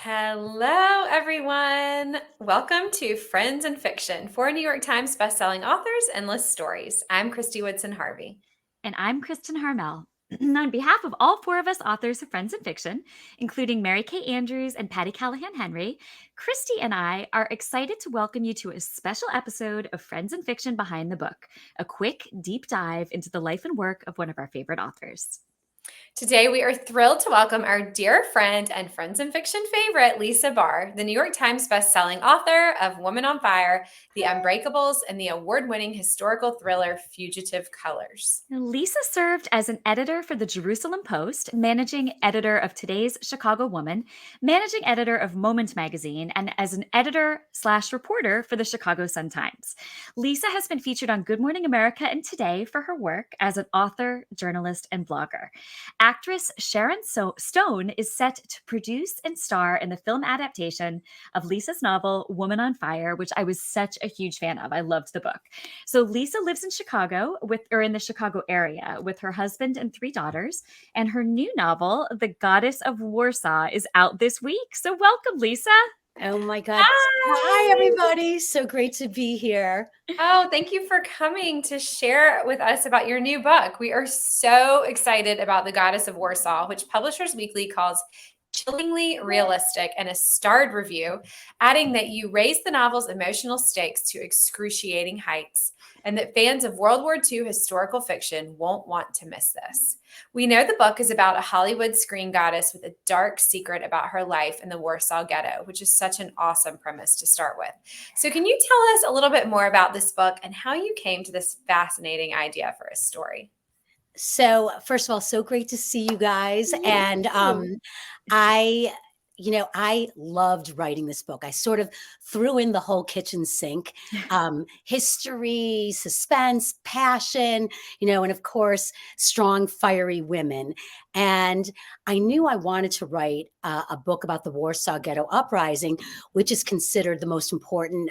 Hello, everyone. Welcome to Friends and Fiction, four New York Times bestselling authors and list stories. I'm Kristy Woodson Harvey. And I'm Kristin Harmel. On behalf of all four of us authors of Friends and Fiction, including Mary Kay Andrews and Patti Callahan Henry, Kristy and I are excited to welcome you to a special episode of Friends and Fiction Behind the Book, a quick, deep dive into the life and work of one of our favorite authors. Today, we are thrilled to welcome our dear friend and Friends and Fiction favorite, Lisa Barr, the New York Times bestselling author of Woman on Fire, The Unbreakables, and the award-winning historical thriller Fugitive Colors. Lisa served as an editor for the Jerusalem Post, managing editor of Today's Chicago Woman, managing editor of Moment magazine, and as an editor/reporter for the Chicago Sun-Times. Lisa has been featured on Good Morning America and Today for her work as an author, journalist, and blogger. Actress Sharon Stone is set to produce and star in the film adaptation of Lisa's novel Woman on Fire, which I was such a huge fan of. I loved the book. So Lisa lives in Chicago in the Chicago area with her husband and three daughters, and her new novel, The Goddess of Warsaw, is out this week. So welcome, Lisa. Oh my God. Hi, everybody. So great to be here. Oh, thank you for coming to share with us about your new book. We are so excited about The Goddess of Warsaw, which Publishers Weekly calls chillingly realistic and a starred review, adding that you raise the novel's emotional stakes to excruciating heights and that fans of World War II historical fiction won't want to miss this. We know the book is about a Hollywood screen goddess with a dark secret about her life in the Warsaw Ghetto, which is such an awesome premise to start with. So can you tell us a little bit more about this book and how you came to this fascinating idea for a story? So first of all, so great to see you guys. And I loved writing this book. I sort of threw in the whole kitchen sink, history, suspense, passion, and of course, strong, fiery women. And I knew I wanted to write a book about the Warsaw Ghetto Uprising, which is considered the most important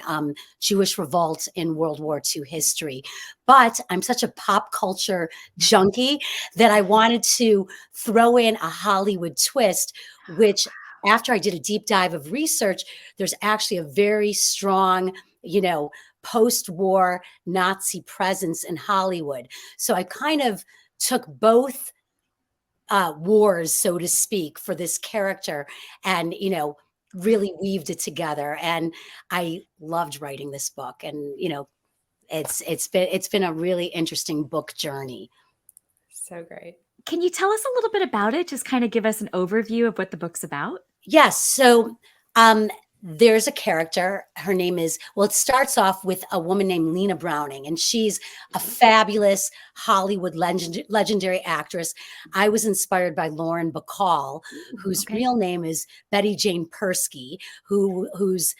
Jewish revolt in World War II history. But I'm such a pop culture junkie that I wanted to throw in a Hollywood twist, which after I did a deep dive of research, there's actually a very strong, post-war Nazi presence in Hollywood. So I kind of took both wars, so to speak, for this character and, really weaved it together. And I loved writing this book. And, it's been a really interesting book journey. So great. Can you tell us a little bit about it? Just kind of give us an overview of what the book's about. Yes. So there's a character. Her name is, it starts off with a woman named Lena Browning, and she's a fabulous Hollywood legendary actress. I was inspired by Lauren Bacall, whose real name is Betty Jane Persky, whose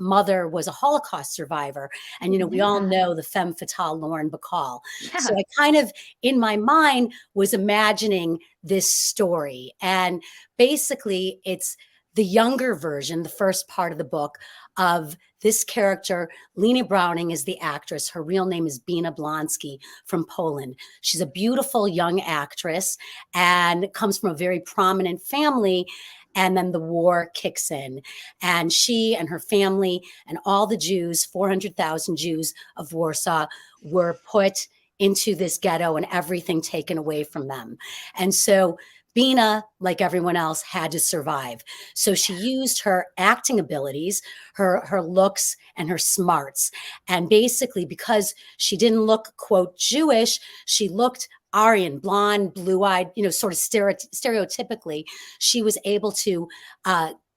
mother was a Holocaust survivor. And, we all know the femme fatale Lauren Bacall. Yeah. So I kind of, in my mind, was imagining this story. And basically, it's the younger version, the first part of the book, of this character. Lena Browning is the actress. Her real name is Bina Blonsky from Poland. She's a beautiful young actress and comes from a very prominent family. And then the war kicks in, and she and her family and all the Jews, 400,000 Jews of Warsaw, were put into this ghetto and everything taken away from them. And so Bina, like everyone else, had to survive. So she used her acting abilities, her looks, and her smarts. And basically, because she didn't look, quote, Jewish, she looked Aryan, blonde, blue-eyed, sort of stereotypically. She was able to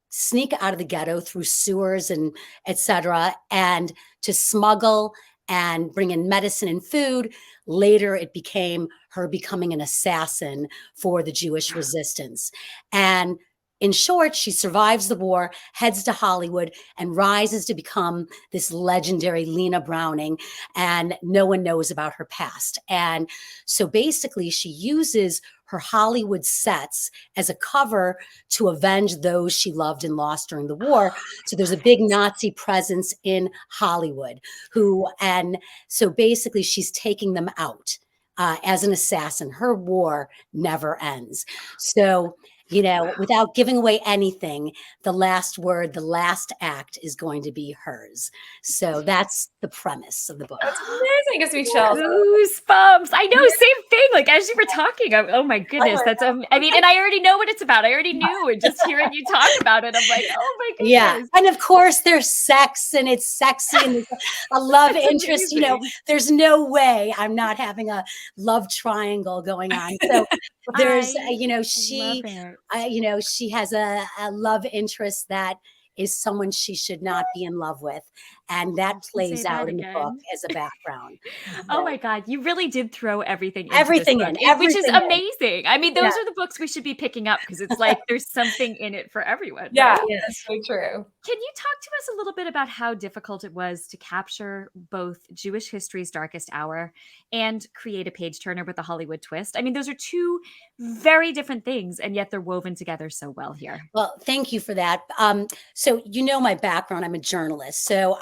sneak out of the ghetto through sewers and et cetera, and to smuggle and bring in medicine and food. Later, it became her becoming an assassin for the Jewish resistance. And in short, she survives the war, heads to Hollywood, and rises to become this legendary Lena Browning, and no one knows about her past. And so basically, she uses her Hollywood sets as a cover to avenge those she loved and lost during the war. So there's a big Nazi presence in Hollywood and so basically she's taking them out as an assassin. Her war never ends. So you know, without giving away anything, the last word, the last act is going to be hers. So that's the premise of the book. That's amazing. It gives me chills. Goosebumps. I know, same thing. Like as you were talking, oh my goodness, that's I mean, and I already know what it's about. I already knew, and just hearing you talk about it, I'm like, oh my goodness. Yeah. And of course there's sex and it's sexy and there's a love interest, you know, there's no way I'm not having a love triangle going on. So there's, you know, she has a love interest that is someone she should not be in love with. And that plays out in the book as a background. Oh my God, you really did throw everything into Everything this book, in, which is everything in. amazing. I mean, those are the books we should be picking up because it's like there's something in it for everyone. Yeah, right? that's so true. Can you talk to us a little bit about how difficult it was to capture both Jewish history's darkest hour and create a page turner with a Hollywood twist? I mean, those are two very different things, and yet they're woven together so well here. Well, thank you for that. So you know my background, I'm a journalist. So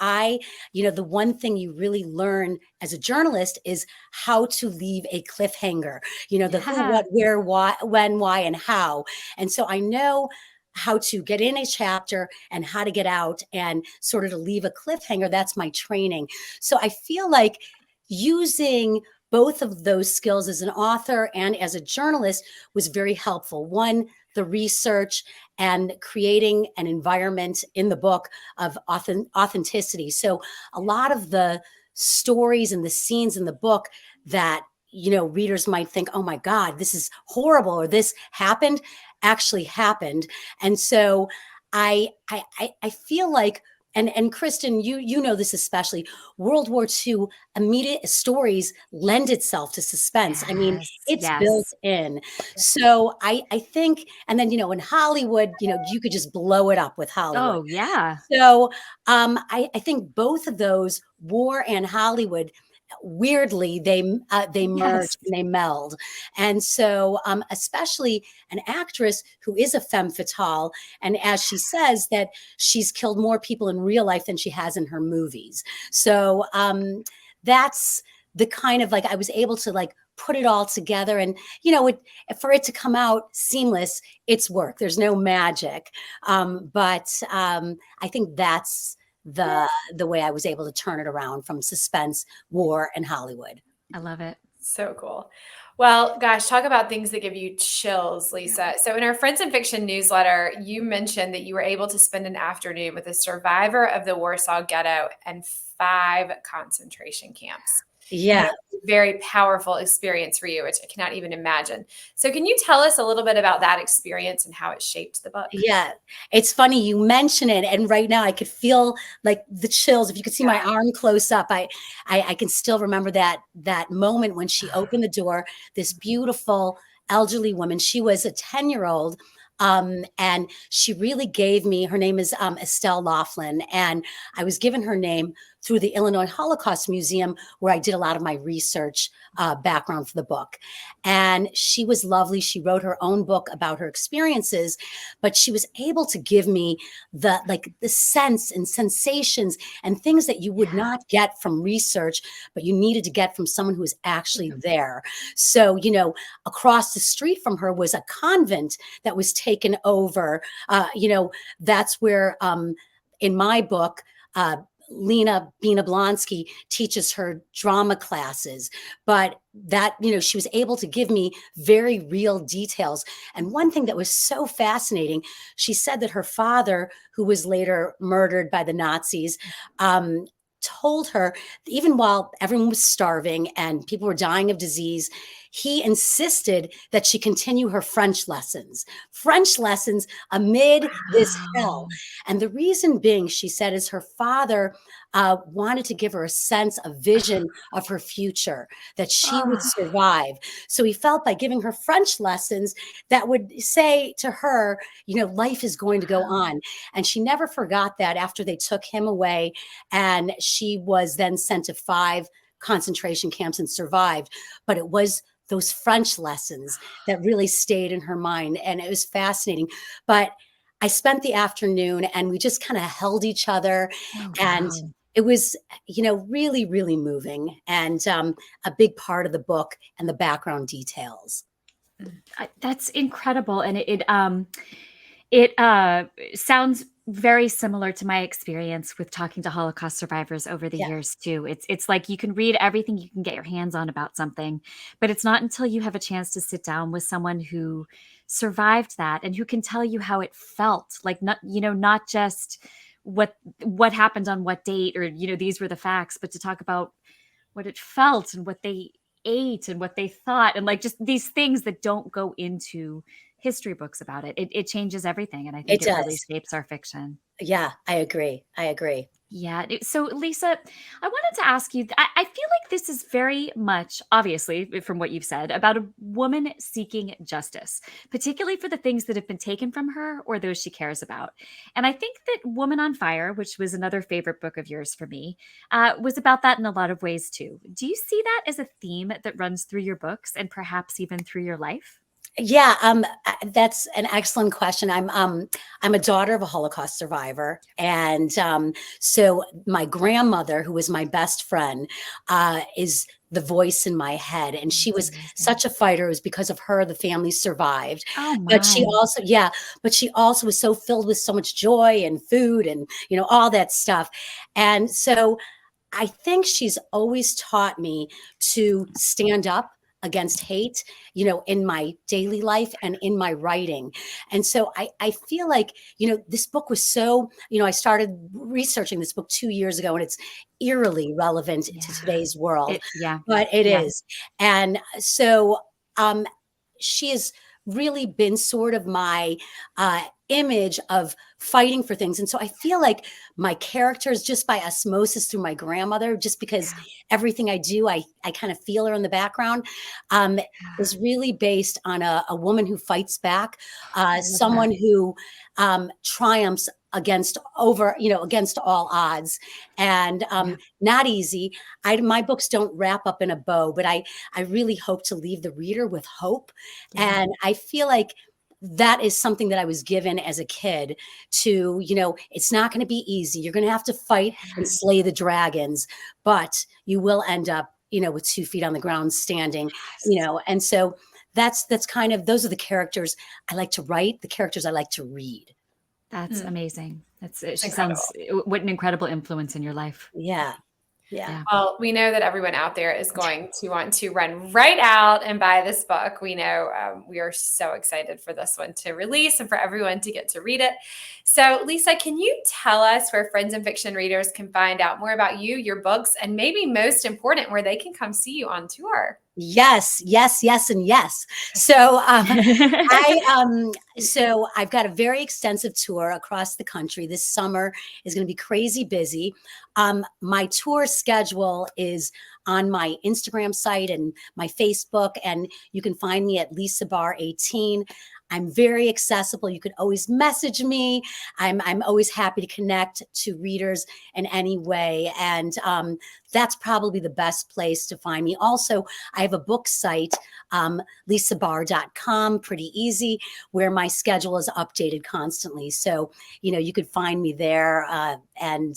you know, the one thing you really learn as a journalist is how to leave a cliffhanger, you know, the who, what, where, why, when, why, and how. And so I know how to get in a chapter and how to get out and sort of to leave a cliffhanger. That's my training. So I feel like using both of those skills as an author and as a journalist was very helpful. One, the research and creating an environment in the book of authenticity. So a lot of the stories and the scenes in the book that, you know, readers might think, oh my God, this is horrible, or this happened, actually happened. And so I feel like, and Kristin, you know this especially, World War II immediate stories lend itself to suspense. I mean, it's built in. So I think, and then, you know, in Hollywood, you know, you could just blow it up with Hollywood. Oh yeah. So I think both of those, war and Hollywood, weirdly they merge and they meld. And so especially an actress who is a femme fatale, and as she says that she's killed more people in real life than she has in her movies. So that's the kind of, like, I was able to like put it all together, and you know, for it to come out seamless, it's work. There's no magic, but I think that's the way I was able to turn it around from suspense, war, and Hollywood. I love it. So cool. Well, gosh, talk about things that give you chills, Lisa. So in our Friends in Fiction newsletter, you mentioned that you were able to spend an afternoon with a survivor of the Warsaw Ghetto and 5 concentration camps. Yeah. Very powerful experience for you, which I cannot even imagine. So can you tell us a little bit about that experience and how it shaped the book? Yeah, it's funny you mention it, and right now I could feel like the chills. If you could see my arm close up, I can still remember that moment when she opened the door. This beautiful elderly woman. She was a 10-year-old. And she really gave me, her name is Estelle Laughlin, and I was given her name through the Illinois Holocaust Museum, where I did a lot of my research background for the book. And she was lovely. She wrote her own book about her experiences, but she was able to give me the sense and sensations and things that you would not get from research, but you needed to get from someone who was actually there. So, you know, across the street from her was a convent that was taken over. You know, that's where in my book, Lena Bina Blonsky teaches her drama classes, but that, you know, she was able to give me very real details. And one thing that was so fascinating, she said that her father, who was later murdered by the Nazis, told her, even while everyone was starving and people were dying of disease, he insisted that she continue her French lessons amid this hell. And the reason being, she said, is her father wanted to give her a sense, a vision of her future, that she would survive. So he felt by giving her French lessons that would say to her, you know, life is going to go on. And she never forgot that after they took him away, and she was then sent to 5 concentration camps and survived. But it was those French lessons that really stayed in her mind. And it was fascinating. But I spent the afternoon and we just kind of held each other. And it was, you know, really, really moving, and a big part of the book and the background details. That's incredible. And it sounds very similar to my experience with talking to Holocaust survivors over the Yeah, years too. It's like you can read everything you can get your hands on about something, but it's not until you have a chance to sit down with someone who survived that and who can tell you how it felt. Like not just what happened on what date, or these were the facts, but to talk about what it felt and what they ate and what they thought, and like just these things that don't go into history books about it. It changes everything, and I it think it really does. shapes our fiction. Yeah, I agree. I agree. Yeah. So, Lisa, I wanted to ask you, I feel like this is very much, obviously, from what you've said, about a woman seeking justice, particularly for the things that have been taken from her or those she cares about. And I think that Woman on Fire, which was another favorite book of yours for me, was about that in a lot of ways too. Do you see that as a theme that runs through your books and perhaps even through your life? Yeah, that's an excellent question. I'm a daughter of a Holocaust survivor, and so my grandmother, who was my best friend, is the voice in my head, and she That's was amazing. such a fighter. It was because of her the family survived. Oh But she my. also, yeah, but she also was so filled with so much joy and food and all that stuff, and so I think she's always taught me to stand up against hate, in my daily life and in my writing. And so I feel like, this book was so, I started researching this book 2 years ago, and it's eerily relevant to Yeah. today's world, Yeah. but it Yeah. is. And so um, she has really been sort of my image of fighting for things. And so I feel like my characters, just by osmosis through my grandmother, just because Yeah. everything I do, I kind of feel her in the background, um, is really based on a woman who fights back, I love that. someone who triumphs against all odds, and Yeah. not easy. My books don't wrap up in a bow, but I really hope to leave the reader with hope, Yeah. and I feel like that is something that I was given as a kid to, it's not going to be easy. You're going to have to fight and slay the dragons, but you will end up, with 2 feet on the ground standing, Yes. and so that's kind of, those are the characters I like to write, the characters I like to read. That's Mm, amazing. it's She incredible. sounds what an incredible influence in your life. Yeah. Yeah. Yeah. Well, we know that everyone out there is going to want to run right out and buy this book. We know we are so excited for this one to release and for everyone to get to read it. So, Lisa, can you tell us where friends and fiction readers can find out more about you, your books, and maybe most important, where they can come see you on tour? Yes, yes, yes, and yes. So so I've got a very extensive tour across the country. This summer is going to be crazy busy. My tour schedule is on my Instagram site and my Facebook, and you can find me at Lisa Barr 18. I'm very accessible. You could always message me. I'm always happy to connect to readers in any way, and that's probably the best place to find me. Also, I have a book site, lisabarr.com, pretty easy, where my schedule is updated constantly. So, you could find me there, and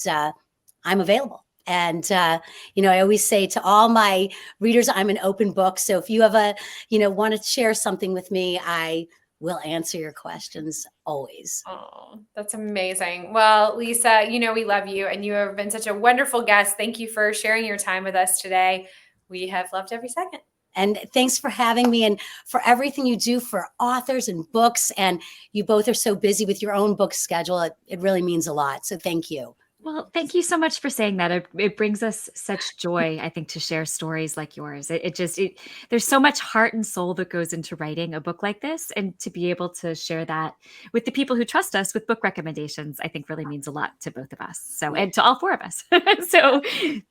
I'm available. And, I always say to all my readers, I'm an open book. So if you have want to share something with me, I will answer your questions always. Oh, that's amazing. Well, Lisa, we love you and you have been such a wonderful guest. Thank you for sharing your time with us today. We have loved every second. And thanks for having me and for everything you do for authors and books. And you both are so busy with your own book schedule. It really means a lot. So thank you. Well, thank you so much for saying that. It brings us such joy, I think, to share stories like yours. There's so much heart and soul that goes into writing a book like this, and to be able to share that with the people who trust us with book recommendations, I think really means a lot to both of us. So, and to all four of us. So,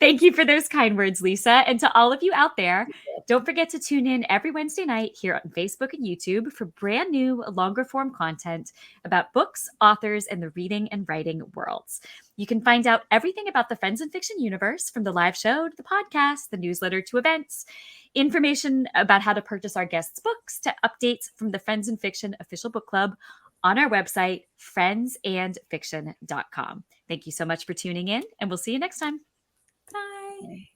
thank you for those kind words, Lisa, and to all of you out there. Don't forget to tune in every Wednesday night here on Facebook and YouTube for brand new, longer form content about books, authors, and the reading and writing worlds. You can find out everything about the Friends and Fiction universe, from the live show to the podcast, the newsletter to events, information about how to purchase our guests' books, to updates from the Friends and Fiction official book club on our website, friendsandfiction.com. Thank you so much for tuning in, and we'll see you next time. Bye.